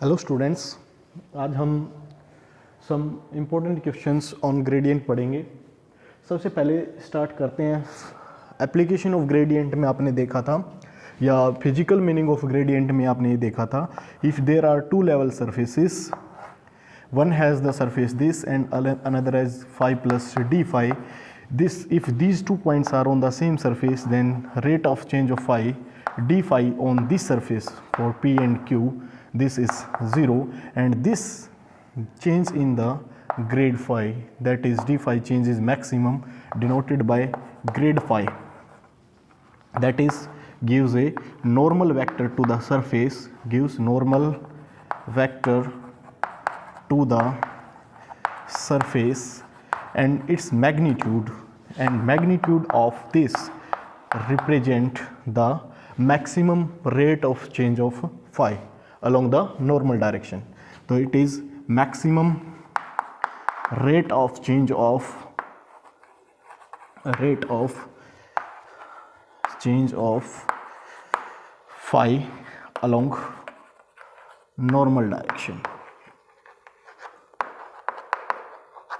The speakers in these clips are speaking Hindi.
हेलो स्टूडेंट्स, आज हम some important questions on gradient पढ़ेंगे। सबसे पहले स्टार्ट करते हैं। एप्लीकेशन ऑफ ग्रेडियंट में आपने देखा था, या फिजिकल मीनिंग ऑफ ग्रेडियंट में आपने ये देखा था, if there are two level surfaces, one has the surface this and another has phi plus d phi. This, if these 2 points are on the same surface, then rate of change of phi d phi on this surface for p and q, this is 0, and this change in the grade phi, that is d phi change is maximum, denoted by grade phi, that is gives a normal vector to the surface, gives normal vector to the surface, and its magnitude of this represent the maximum rate of change of phi along the normal direction. So it is maximum rate of change of phi along normal direction.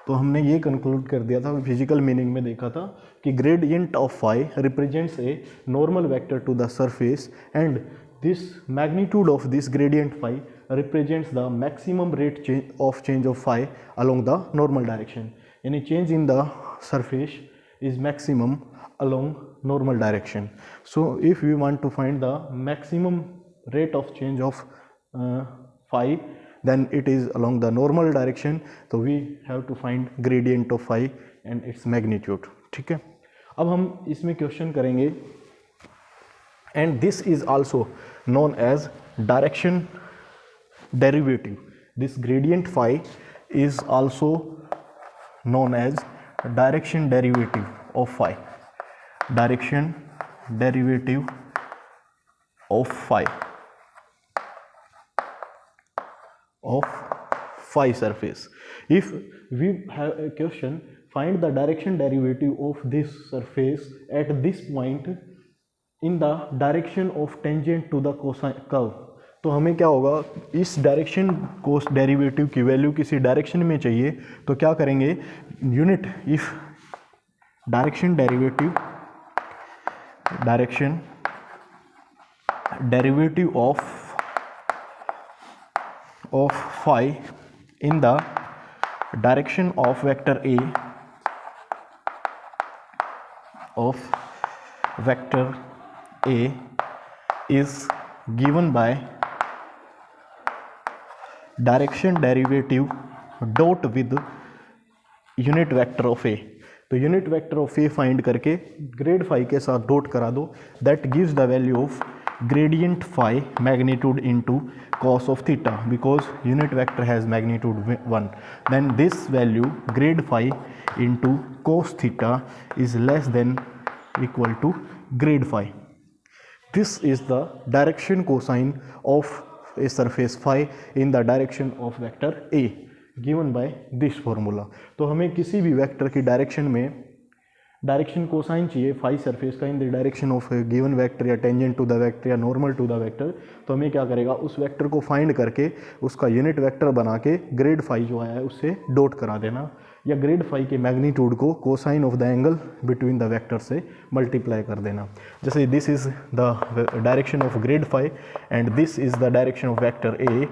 तो हमने ये कंक्लूड कर दिया था, फिजिकल मीनिंग में देखा था कि gradient of phi represents a normal vector to the surface, and this magnitude of this gradient phi represents the maximum rate of change of phi along the normal direction, यानी change in the surface is maximum along normal direction. So if we want to find the maximum rate of change of phi, then it is along the normal direction, so we have to find gradient of phi and its magnitude. ठीक है, अब हम इसमें क्वेश्चन करेंगे, and this is also known as direction derivative. This gradient phi is also known as direction derivative of phi. Direction derivative of phi surface. If we have a question, find the direction derivative of this surface at this point in the direction of tangent to the cosine curve, तो हमें क्या होगा, इस डायरेक्शन कोस डेरिवेटिव की वैल्यू किसी डायरेक्शन में चाहिए, तो क्या करेंगे, unit if direction derivative of phi in the direction of vector A is given by direction derivative dot with unit vector of A. तो unit vector of A find करके ग्रेड फाई के साथ डॉट करा दो, that gives the value of gradient phi magnitude into cos of theta, because unit vector has magnitude 1, then this value grade phi into cos theta is less than equal to grade phi. This is the direction cosine of a surface phi in the direction of vector A given by this formula. तो हमें किसी भी वेक्टर की डायरेक्शन में डायरेक्शन कोसाइन चाहिए फाई सरफेस का in the direction of given vector, या टेंजेंट टू द वेक्टर, या नॉर्मल टू द वेक्टर, तो हमें क्या करेगा, उस वेक्टर को फाइंड करके उसका यूनिट वेक्टर बना के ग्रेड फाई जो आया है उससे डॉट करा देना, या ग्रेड फाई के मैग्नीट्यूड को cosine of the angle between the vector से मल्टीप्लाई कर देना. जैसे this is the direction of grad phi and this is the direction of vector A,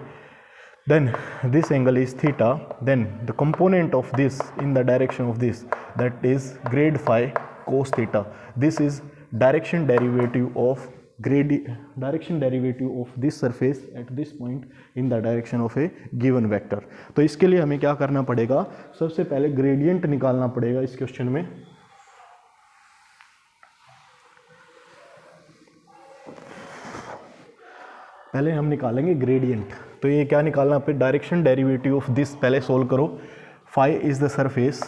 then this angle is theta, then the component of this in the direction of this, that is grade phi cos theta. This is direction derivative of this surface at this point in the direction of a given vector. तो इसके लिए हमें क्या करना पड़ेगा, सबसे पहले ग्रेडियंट निकालना पड़ेगा इस क्वेश्चन में. पहले हम निकालेंगे ग्रेडियंट. तो ये क्या निकालना, पे डायरेक्शन डेरिवेटिव ऑफ दिस पहले सोल्व करो. Phi is the surface,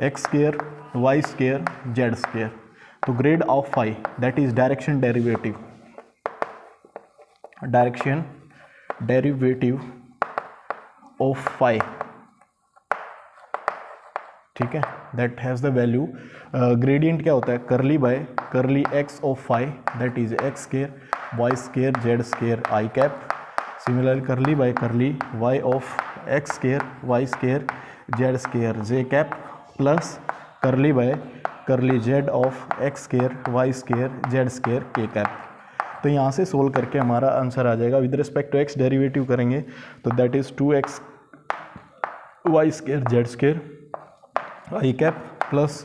x square y square z square, तो grad of phi that is direction derivative of phi, ठीक है, that has the value, gradient क्या होता है, curly by curly x of phi that is x square y square z square i cap similarly curly by curly y of x square y square z square j cap plus curly by curly z of x square y square z square k cap. तो यहाँ से सोल्व करके हमारा आंसर आ जाएगा। With respect to x derivative करेंगे तो that is 2x y square z square i cap plus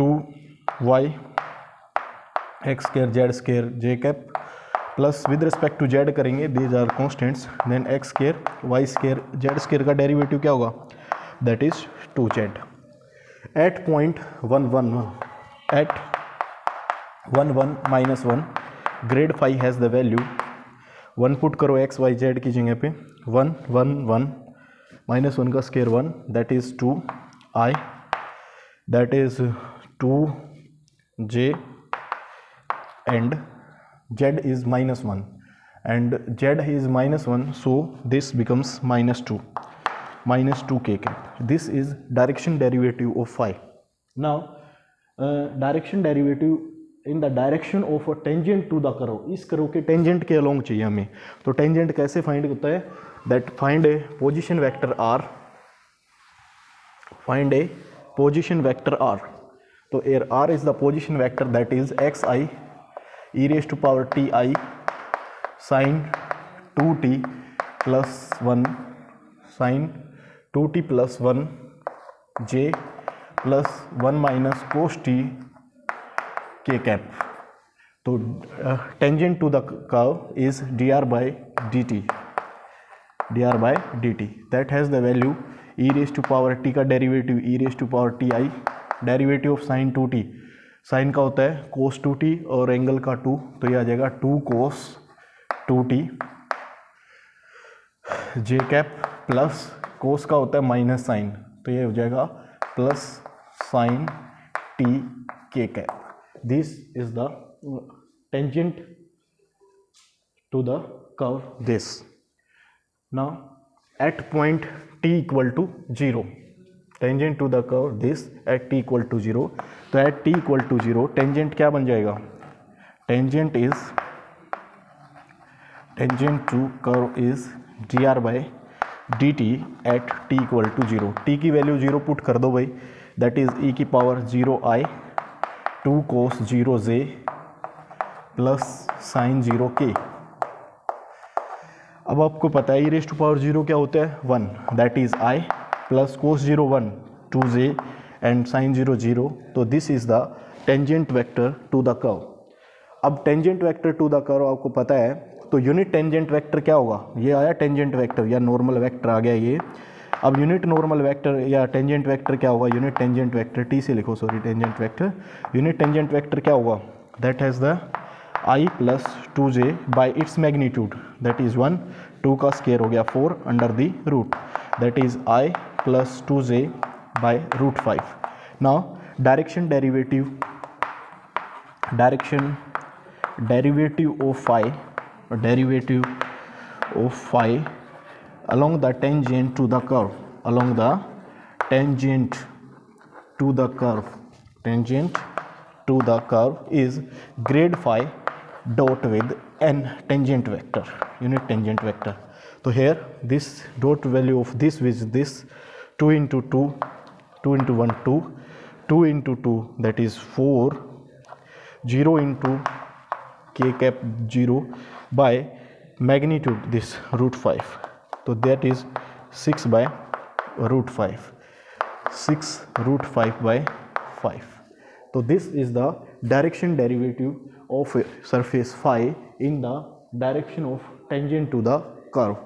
2y x square z square j cap plus with respect to z करेंगे, these are constants, then x square y square z square का डेरिवेटिव क्या होगा, that is 2z। At point 1 1 1 at 1 1 minus 1 grad phi has the value 1 put करो x y z की जगह पे 1 1 1 माइनस 1 का square 1 that is 2i that is 2j and z is minus 1 and z is minus 1, so this becomes minus 2 k cap. This is direction derivative of phi. Now direction derivative in the direction of a tangent to the curve, इस कर्व के टेंजेंट के अलोंग चाहिए हमें। तो टेंजेंट कैसे फाइंड होता है, that find A position vector r, find A position vector r। तो air r is the position vector that is xi e raised to power ti sin 2t plus 1 sin 2t plus 1 j plus 1 minus cos t k cap. तो tangent to the curve is dr by dt that has the value e raised to power t का derivative e raised to power ti, derivative of sin 2t, sine का होता है cos 2t और एंगल का 2, तो ये आ जाएगा 2 cos 2t j cap plus cos का होता है माइनस साइन, तो ये हो जाएगा plus sine t k cap. This is the tangent to the curve this. Now at point t equal to 0, tangent to the curve this at t equal to 0। तो at t equal to 0 tangent क्या बन जाएगा, tangent to curve is dr by dt at t equal to 0। t की वैल्यू 0 पुट कर दो भाई, दैट इज e की power 0i 2 cos 0j plus sign 0k। अब आपको पता है e रेज़ टू पावर 0 क्या होता है 1, that is i plus cos 0 1 2j and sine 0 0, तो this is the tangent vector to the curve. अब tangent vector to the curve आपको पता है, तो यूनिट टेंजेंट वेक्टर क्या होगा, ये आया टेंजेंट वेक्टर या नॉर्मल वेक्टर आ गया ये। अब यूनिट नॉर्मल वेक्टर या टेंजेंट वेक्टर क्या होगा, यूनिट टेंजेंट वेक्टर टी से लिखो, sorry tangent vector, unit tangent vector क्या होगा, that has the i plus 2j by its magnitude that is 1, 2 का स्केयर हो गया 4 under the root that is i plus 2j by root 5। Now direction derivative of phi along the tangent to the curve, along the tangent to the curve is grade phi dot with n tangent vector, unit tangent vector. So here this dot value of this is this 2 into 2 into 1 2 2 into 2 that is 4 0 into k cap 0 by magnitude this root 5, so that is 6 by root 5, 6 root 5 by 5. So this is the direction derivative of a surface phi in the direction of tangent to the curve,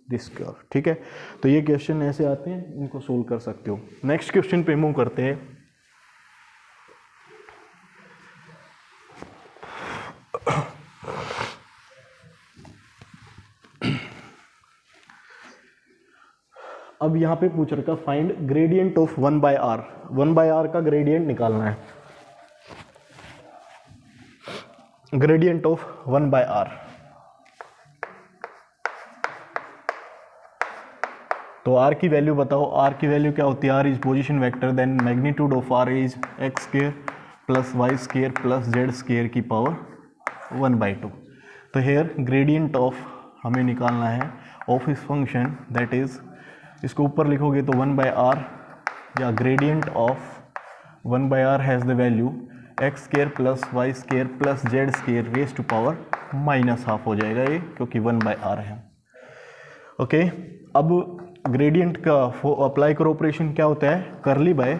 this curve, ठीक है। तो ये क्वेश्चन ऐसे आते हैं, इनको सोल्व कर सकते हो। नेक्स्ट क्वेश्चन पे मूव करते हैं। अब यहाँ पे पूछ रखा find gradient of 1 by r, 1 by r का ग्रेडियंट निकालना है, ग्रेडियंट ऑफ 1 बाय आर। तो आर की वैल्यू बताओ, आर की वैल्यू क्या होती है, r is position vector then magnitude of r is x square plus y square plus z square की पावर 1/2। तो हेयर ग्रेडियंट ऑफ हमें निकालना है ऑफ इस फंक्शन, दैट इज़ इसको ऊपर लिखोगे तो 1/r या gradient of 1/r has the value x square plus y square plus z square raise to power -12 हो जाएगा ये, क्योंकि 1/r है। ओके, अब ग्रेडियंट का अप्लाई करो ऑपरेशन क्या होता है, curly by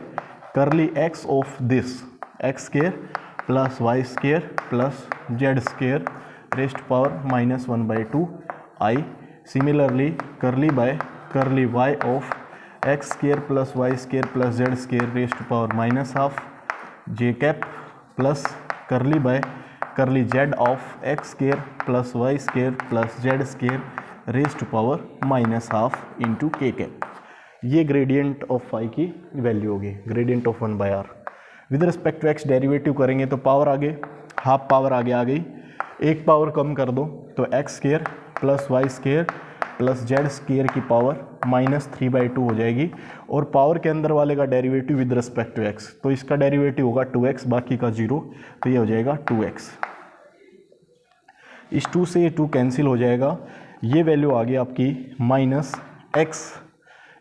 curly x of this x square plus y square plus z square raise to power -1/2 i. Similarly curly by curly y of x square plus y square plus z square raise to power -12 j cap plus curly by curly z of x square plus y square plus z square raise to power -12 into k cap. ये ग्रेडियंट ऑफ फाई की वैल्यू होगी, gradient of 1/r। With respect to x derivative करेंगे तो पावर आगे हाफ पावर आगे आ गई, एक पावर कम कर दो तो x square plus y square plus z square की पावर -3/2 हो जाएगी, और पावर के अंदर वाले का derivative with respect to x, तो इसका डेरिवेटिव होगा 2x, बाकी का 0, तो ये हो जाएगा 2x। इस 2 से ये 2 कैंसिल हो जाएगा, ये वैल्यू आ गई आपकी -x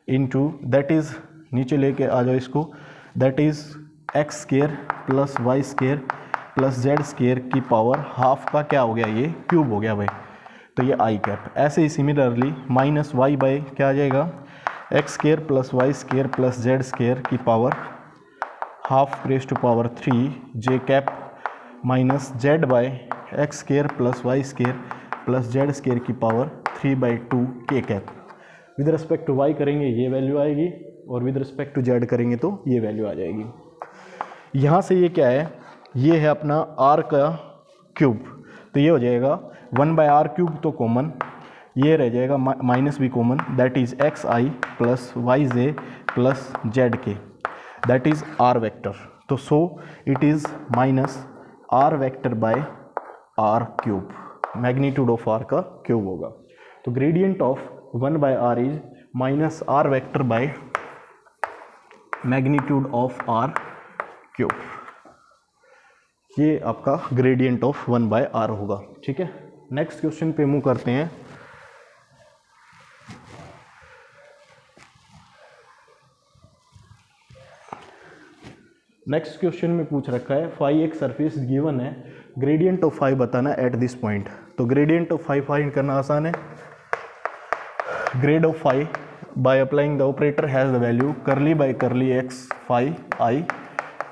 इंटू दैट इज़, नीचे लेके आ जाओ इसको, that is x square plus y square plus z square की पावर हाफ का क्या हो गया, ये क्यूब हो गया भाई, तो ये आई कैप। ऐसे ही सिमिलरली -y बाई क्या आ जाएगा, x square plus y square plus z square की power half raise to power 3 J cap minus z by x square plus y square plus z square की power 3/2 K cap. With respect to y करेंगे ये वैल्यू आएगी, और विद रिस्पेक्ट टू जेड करेंगे तो ये वैल्यू आ जाएगी। यहाँ से ये क्या है, ये है अपना r का क्यूब, तो ये हो जाएगा 1/r क्यूब, तो कॉमन ये रह जाएगा, माइनस भी common, that is x i plus y j plus z k, that is r vector. तो so it is -r vector by r cube, magnitude of r का क्यूब होगा। तो gradient of 1/r is -r vector by magnitude of r cube. ये आपका ग्रेडियंट ऑफ 1/r होगा। ठीक है, नेक्स्ट क्वेश्चन पे मूव करते हैं। नेक्स्ट क्वेश्चन में पूछ रखा है फाई एक सरफेस गिवन है, ग्रेडियंट ऑफ फाई बताना एट दिस पॉइंट। तो ग्रेडियंट ऑफ फाई फाइंड करना आसान है। Grad of phi by applying the operator has the value curly by curly x phi i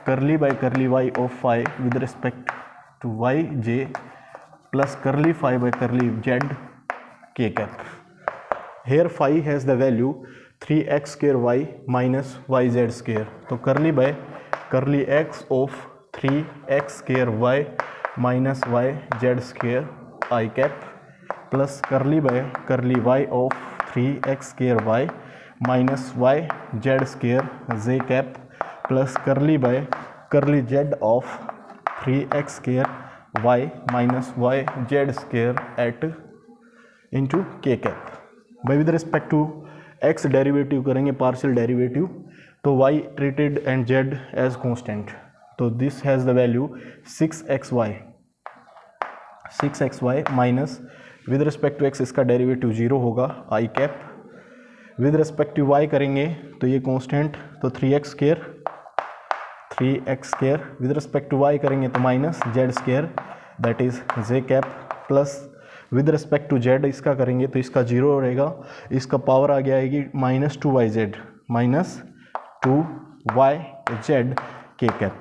curly by curly y of phi with respect to y j plus curly phi by curly z k cap. Here phi has the value 3x square y minus y z square. तो करली by curly x of 3x square y minus y z square i cap plus curly by curly y of 3x square y minus y z square j cap plus curly by curly z of 3x square y minus y z square at into k cap. By with respect to x derivative करेंगे पार्शियल डेरिवेटिव, तो y treated and z as constant, तो this has the value 6xy minus with respect to x इसका डेरिवेटिव 0 होगा i cap. With respect to y करेंगे तो ये कांस्टेंट, तो 3x square with respect to y करेंगे तो minus z square that is j cap plus with respect to z इसका करेंगे तो इसका 0 रहेगा, इसका पावर आगे आएगी -2yz माइनस 2yz के कैप।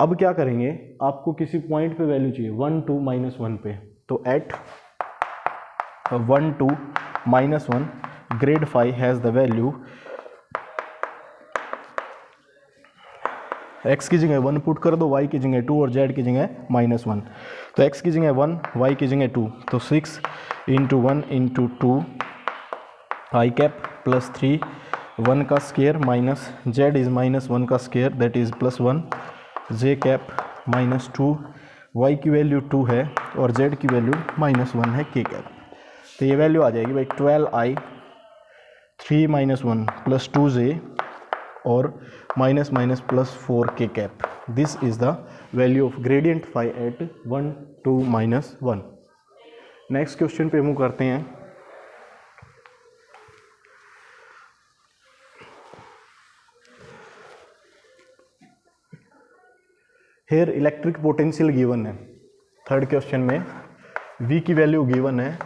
अब क्या करेंगे, आपको किसी पॉइंट पे वैल्यू चाहिए 1 2 -1 पे, तो at 1 2 -1 grad phi has the value x की जगह 1 पुट कर दो, y की जगह 2 और z की जगह -1। तो x की जगह 1 y की जगह 2, तो 6 × 1 × 2 i कैप प्लस 3 1 का स्क्वायर माइनस z इज़ -1 का square that is +1 j cap -2 y की वैल्यू 2 है और z की वैल्यू -1 है k कैप। तो ये वैल्यू आ जाएगी भाई 12i 3 -1 + 2j और -+4 k cap. This is the value of gradient phi at 1 2 -1। Next question पे मूव करते हैं। हेयर इलेक्ट्रिक पोटेंशियल गिवन है। थर्ड क्वेश्चन में V की वैल्यू गिवन है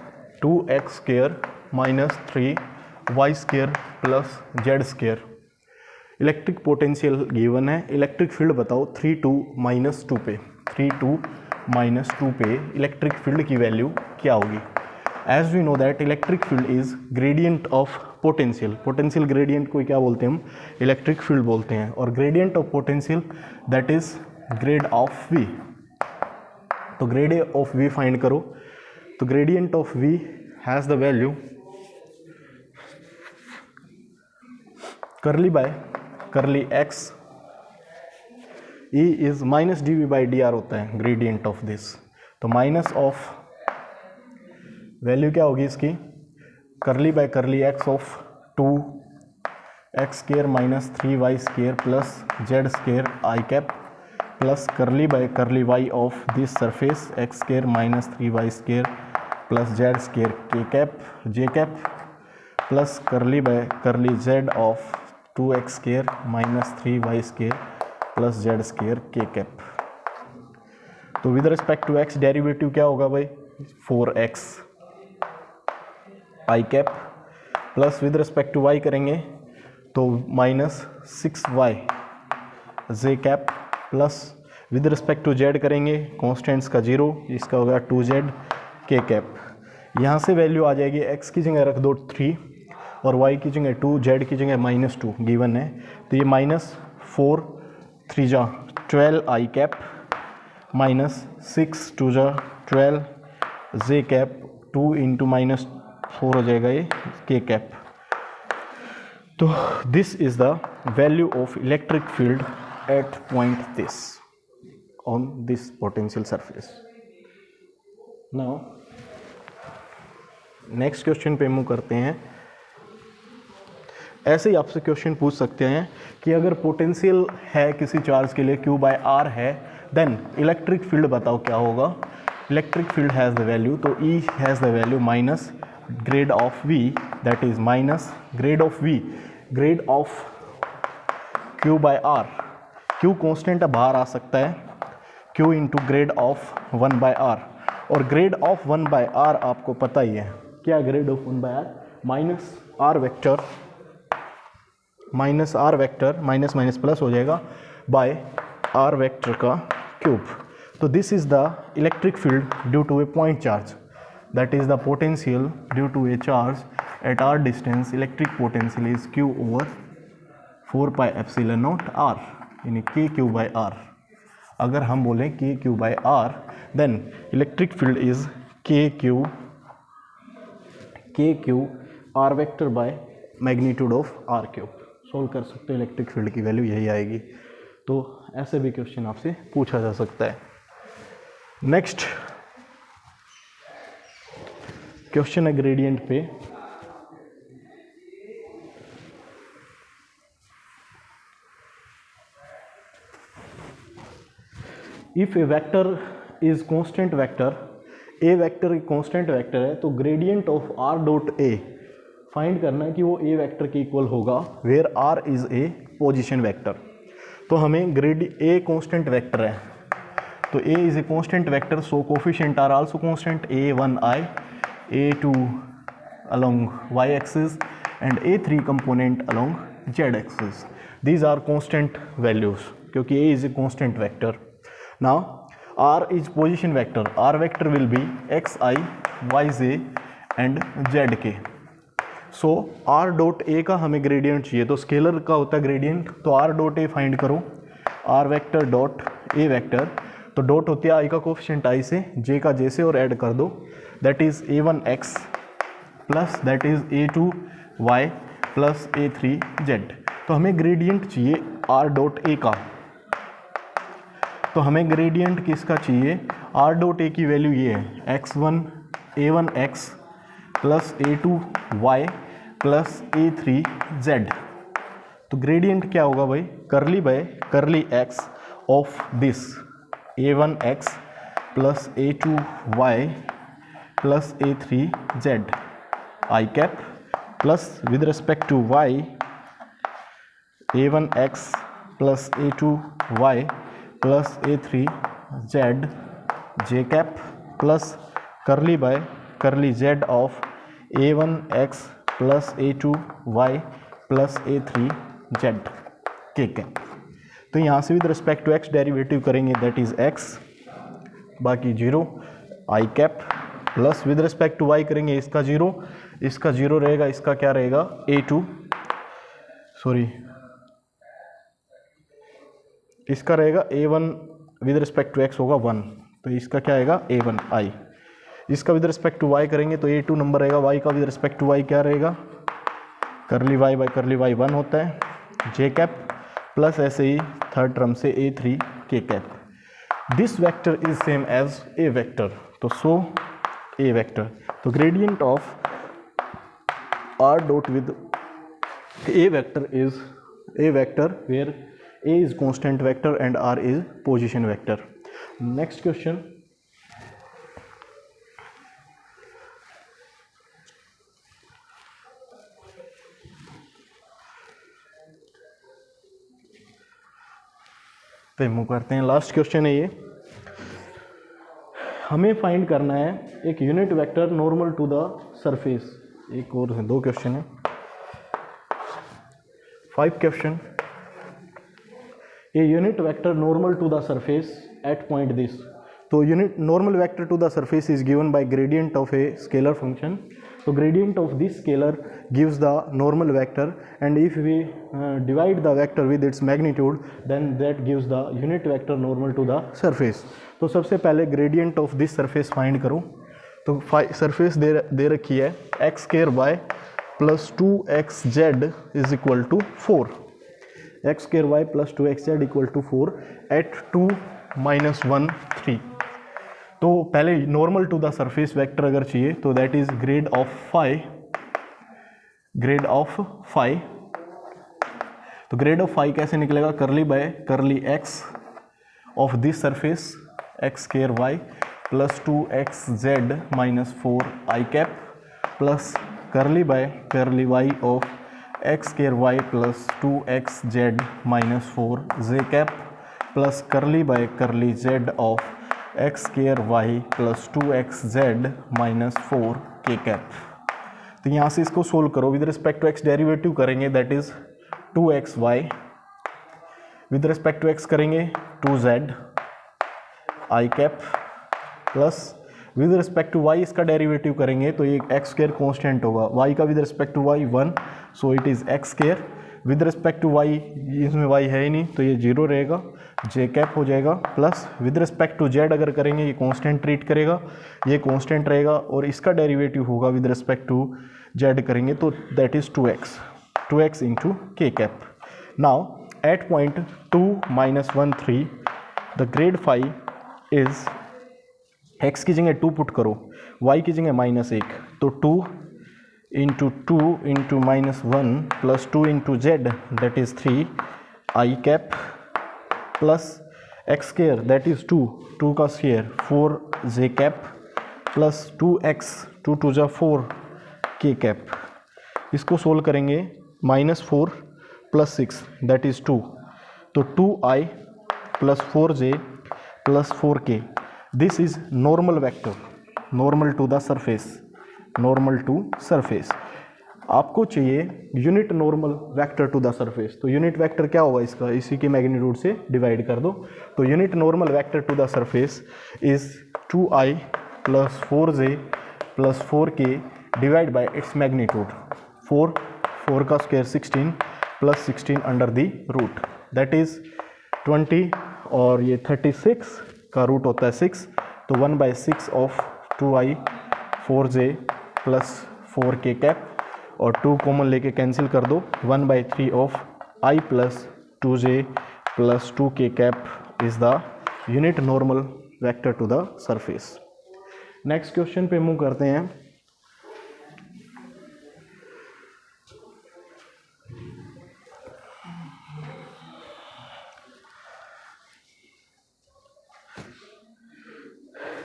2x square minus 3y square plus z square. Electric potential given है, इलेक्ट्रिक फील्ड बताओ 3 2 पे 3 2 पे इलेक्ट्रिक फील्ड की वैल्यू क्या होगी। As we know that electric field is gradient of potential. Potential gradient को क्या बोलते हैं हम, इलेक्ट्रिक फील्ड बोलते हैं। और gradient of potential that is grad of V। तो ग्रेड ऑफ V फाइंड करो। तो gradient of V has the value curly by curly x E is minus dV by dr होता है ग्रेडियंट ऑफ दिस। तो माइनस ऑफ वैल्यू क्या होगी इसकी, करली by curly x of 2x square minus 3y square plus z square i cap plus curly by curly y of this surface x square minus 3y square plus z square k cap j cap plus curly by curly z of 2x square minus 3y square plus z square k cap. तो with respect to x derivative क्या होगा भाई, 4x i cap plus with respect to y करेंगे तो minus 6y j cap plus with respect to z करेंगे कॉन्स्टेंट्स का 0, इसका होगा 2z के कैप। यहाँ से वैल्यू आ जाएगी, x की जगह रख दो 3 और y की जगह 2, z की जगह -2 गिवन है। तो ये माइनस 4 3 जा 12 आई कैप माइनस 6 2 जा 12 जे कैप 2 इंटू -4 हो जाएगा ये के कैप। तो this is the value of electric field at point this on this potential surface. Now next question पे मूव करते हैं। ऐसे ही आपसे क्वेश्चन पूछ सकते हैं कि अगर पोटेंशियल है किसी चार्ज के लिए Q/R है, देन इलेक्ट्रिक फील्ड बताओ क्या होगा। Electric field has the value, तो E has the value minus grade of V, that is minus grade of V, grade of Q/R। Q constant बाहर आ सकता है, Q into grade of 1/R। और ग्रेड ऑफ 1/R आपको पता ही है क्या, grad of 1/R minus R vector minus minus plus हो जाएगा बाय R वेक्टर का क्यूब। तो this is the electric field due to a point charge, that is the potential due to a charge at R distance. Electric potential is Q over 4πε0 R, यानी KQ/R। अगर हम बोलें KQ/R, then electric field is KQ R vector by magnitude of R cube. Solve कर सकते हो, इलेक्ट्रिक फील्ड की वैल्यू यही आएगी। तो ऐसे भी क्वेश्चन आपसे पूछा जा सकता है। नेक्स्ट क्वेश्चन है ग्रेडियंट पे। If a vector is constant vector, a vector एक कांस्टेंट वेक्टर है, तो gradient of R dot a find करना है कि वो ए वेक्टर के इक्वल होगा where R is a position vector. तो हमें ए कांस्टेंट वेक्टर है, तो a is a constant vector, so coefficient are also constant, A1i A2 along y axis and A3 component along z axis. These are constant values क्योंकि A is a constant vector. Now R is position vector. R vector will be xi, yj and zk. So R dot A का हमें ग्रेडियंट चाहिए, तो स्केलर का होता है ग्रेडियंट, तो R dot A फाइंड करो। R vector dot A vector, तो डॉट होती है I का कोफिशिएंट I से, J का J से और ऐड कर दो, that is A1x plus that is A2y plus A3z। तो हमें ग्रेडियंट चाहिए R डॉट A का, तो हमें ग्रेडियंट किसका चाहिए, R डॉट A की वैल्यू ये है x1 A1x plus A2y plus A3z। तो ग्रेडियंट क्या होगा भाई, करली by curly x of this A1x plus A2y plus a3z I cap plus with respect to y a1x plus a2y plus a3z j cap plus curly by curly z of a1x plus a2y plus a3z के कैप। तो यहाँ से with respect to x derivative करेंगे, दैट इज x बाकी 0 I cap plus with respect to y करेंगे, इसका 0 रहेगा, इसका क्या रहेगा a2 सॉरी इसका रहेगा a1 with respect to x होगा 1, तो इसका क्या आएगा a1i। इसका विद रिस्पेक्ट टू y करेंगे तो a2 नंबर रहेगा, y का विद रिस्पेक्ट टू y क्या रहेगा करली y बाई करली y 1 होता है j कैप प्लस ऐसे ही थर्ड टर्म से a3 k cap. This vector is same as A vector, तो सो ए वेक्टर, तो gradient of r dot with A vector is A vector where a is constant vector and r is position vector. Next question, पे मूव करते हैं। लास्ट क्वेश्चन है ये, हमें फाइंड करना है एक unit vector normal to the surface. एक और है, 2 क्वेश्चन है, 5 question. A unit vector normal to the surface at point this, तो unit normal vector to the surface is given by gradient of a scalar function, so gradient of this scalar gives the normal vector, and if we divide the vector with its magnitude then that gives the unit vector normal to the surface। तो सबसे पहले gradient of this surface find करो, तो surface दे रखी है x square y plus 2xz is equal to 4, x square y plus 2xz equal to 4 at 2 minus 1 3। तो पहले normal to the surface vector अगर चाहिए तो that is grad of phi, तो ग्रेड ऑफ फाई कैसे निकलेगा, curly by curly x of this surface x square y plus 2xz minus 4 I cap plus curly by curly y of x square y plus 2xz minus 4 j cap plus curly by curly z of x square y plus 2xz minus 4 k cap. तो यहाँ से इसको सोल्व करो, with respect to x derivative करेंगे that is 2xy, with respect to x करेंगे 2z I cap plus with respect to y इसका डेरिवेटिव करेंगे तो ये x स्क्वायर कॉन्स्टेंट होगा, y का with respect to y 1, so it is x square, with respect to y इसमें y है ही नहीं तो ये 0 रहेगा, j कैप हो जाएगा plus with respect to z अगर करेंगे ये कांस्टेंट ट्रीट करेगा, ये कांस्टेंट रहेगा और इसका डेरिवेटिव होगा विद रिस्पेक्ट टू z करेंगे तो that is 2x into k cap. Now at point 2 minus 1 3 the grad phi is x की जगह 2 पुट करो, y की जगह -1, तो 2 into 2 into minus 1 plus 2 into z that is 3 I cap plus x square that is 2 का square 4 j cap plus 2x 2 टू जा 4 k कैप। इसको सोल्व करेंगे -4 प्लस 6 दैट इज 2, तो 2i plus 4j plus 4k। This is normal vector, normal to the surface, normal to surface. आपको चाहिए unit normal vector to the surface, तो यूनिट वेक्टर क्या होगा इसका, इसी के मैग्नीट्यूड से डिवाइड कर दो, तो unit normal vector to the surface is 2i plus 4j plus 4k divide by its magnitude 4 का square 16 plus 16 under the root that is 20 और ये 36 का रूट होता है 6, तो 1/6 of 2i 4j plus 4k cap और 2 कॉमन लेके कैंसिल कर दो, 1/3 of i plus 2j plus 2k cap is the unit normal vector to the surface. Next question पे मूव करते हैं।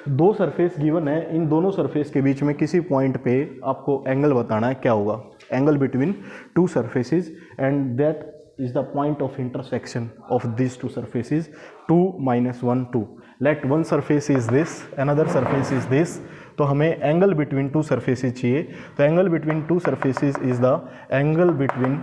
दो सरफेस गिवन है, इन दोनों सरफेस के बीच में किसी पॉइंट पे आपको एंगल बताना है, क्या होगा, angle between two surfaces, and that is the point of intersection of this two surfaces 2 - 1 2. Let one surface is this, another surface is this. तो हमें एंगल बिटवीन टू सरफेसेस चाहिए. तो angle between two surfaces is the angle between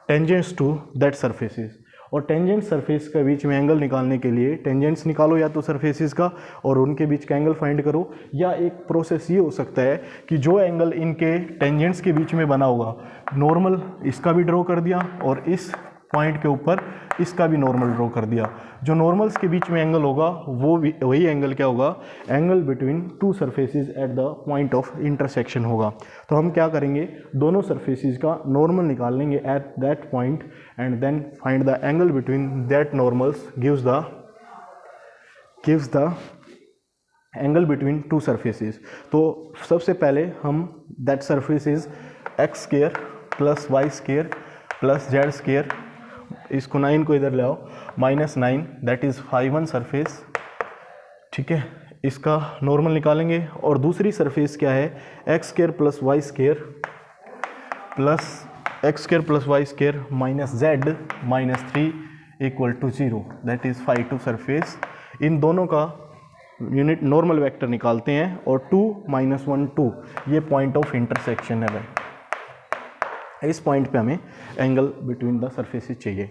tangents to that surfaces. और टेंजेंट सरफेस के बीच में एंगल निकालने के लिए टेंजेंट्स निकालो या तो सरफेसेस का और उनके बीच का एंगल फाइंड करो, या एक प्रोसेस ये हो सकता है कि जो एंगल इनके टेंजेंट्स के बीच में बना होगा, नॉर्मल इसका भी ड्रॉ कर दिया और इस पॉइंट के ऊपर इसका भी नॉर्मल ड्रॉ कर दिया. जो नॉर्मल्स के बीच में एंगल होगा वो वही एंगल क्या होगा, angle between two surfaces at the point of intersection होगा. तो हम क्या करेंगे, दोनों सरफेसेस का नॉर्मल निकाल लेंगे at that point and then find the angle between that normals gives the angle between two surfaces. तो सबसे पहले हम that surface is x² + y² + z², इसको 9 को इधर ले आओ, -9 दैट इज़ 5 सरफेस. ठीक है, इसका नॉर्मल निकालेंगे. और दूसरी सरफेस क्या है, x² + y² + y² -z -3 = 0 that is 5 surface. इन दोनों का यूनिट नॉर्मल वेक्टर निकालते हैं और 2 - 1 2 ये पॉइंट ऑफ इंटरसेक्शन है भाई. इस पॉइंट पे हमें एंगल बिटवीन द सरफेसेस चाहिए.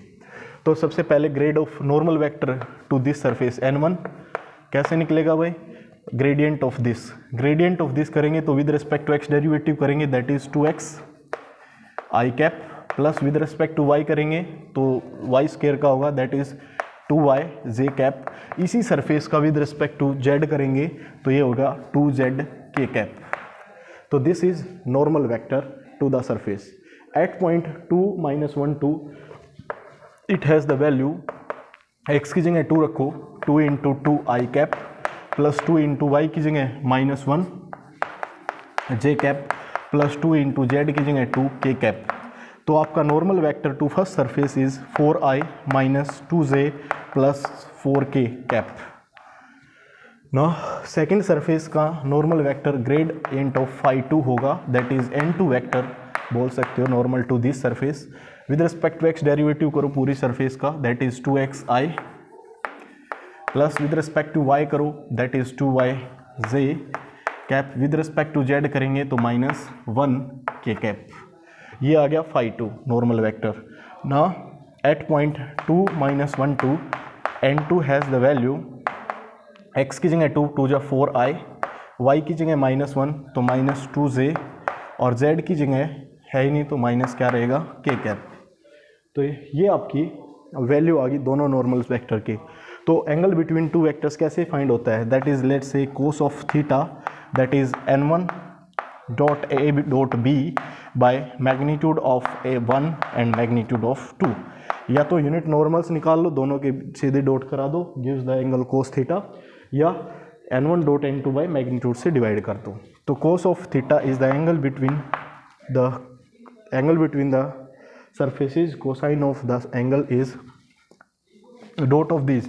तो सबसे पहले grad of normal vector to this surface n1 कैसे निकलेगा भाई, ग्रेडियंट ऑफ दिस करेंगे तो with respect to x derivative करेंगे that is 2x i cap, plus with respect to y करेंगे तो y² का होगा that is 2y j cap. इसी सरफेस का विद रिस्पेक्ट टू z करेंगे तो ये होगा 2z k कैप. तो this is normal vector to the surface. At point 2 - 1 2 it has the value, x की जगह 2 रखो, 2 × 2 i कैप प्लस 2 × y की जगह -1 j कैप प्लस 2 × z की जगह 2 k कैप. तो आपका normal vector to first surface is 4i - 2j plus 4k cap. ना सेकेंड सरफेस का normal vector gradient of phi2 होगा दैट इज n2 वेक्टर बोल सकते हो normal to this surface. With respect to x derivative करो पूरी सरफेस का that is 2xi plus with respect to y करो that is 2yj cap. With respect to z करेंगे तो -1 k कैप. ये आ गया phi2 नॉर्मल वेक्टर. ना at point 2 - 1 2 n2 has the value, x की जगह 2 2 = 4i, y की जगह -1 तो -2j और z की जगह है ही नहीं तो माइनस क्या रहेगा k कैप. तो ये आपकी वैल्यू आ गई दोनों नॉर्मल वेक्टर की. तो एंगल बिटवीन टू वेक्टर्स कैसे फाइंड होता है, that is let's say cos of theta that is n1.a.b bye magnitude of a1 and magnitude of 2. या तो यूनिट नॉर्मल्स निकाल लो, दोनों के सीधे डॉट करा दो gives the angle cos theta, या n1.n2 बाय मैग्नीट्यूड से डिवाइड कर दो. तो cos of theta is the angle between the surfaces. Cosine of the angle is dot of these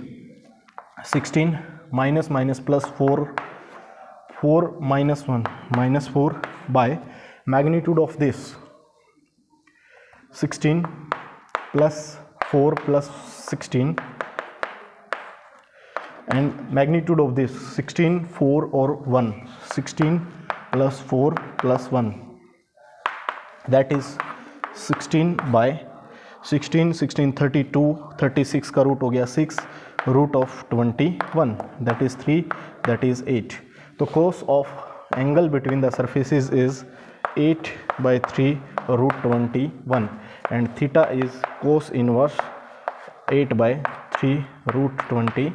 16 minus plus 4 minus 1 minus 4 by magnitude of this 16 plus 4 plus 16 and magnitude of this 16 4 or 1 16 plus 4 plus 1 that is 16 by 16 16 32 36 का रूट हो गया 6 root of 21 that is 3 that is 8. तो cos of angle between the surfaces is 8/3 root 21 and theta is cos inverse 8/3 root 21.